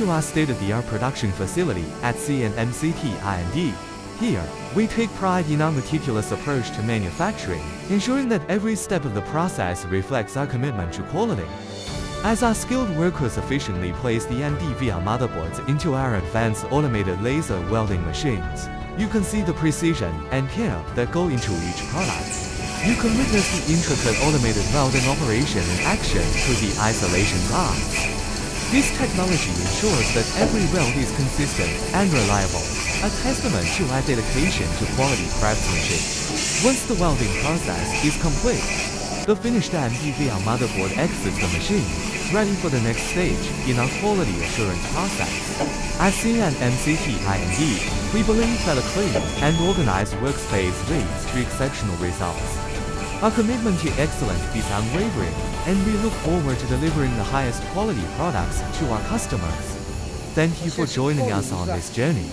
to our state-of-the-art production facility at CNMZTIND. Here, we take pride in our meticulous approach to manufacturing, ensuring that every step of the process reflects our commitment to quality. As our skilled workers efficiently place the DVR motherboards into our advanced automated laser welding machines, you can see the precision and care that go into each product. You can witness the intricate automated welding operation in action through the isolation glass. This technology ensures that every weld is consistent and reliable, a testament to our dedication to quality craftsmanship. Once the welding process is complete, the finished DVR motherboard exits the machine, ready for the next stage in our quality assurance process. At CNMZTIND, we believe that a clean and organized workspace leads to exceptional results. Our commitment to excellence is unwavering, and we look forward to delivering the highest quality products to our customers. Thank you for joining us on this journey.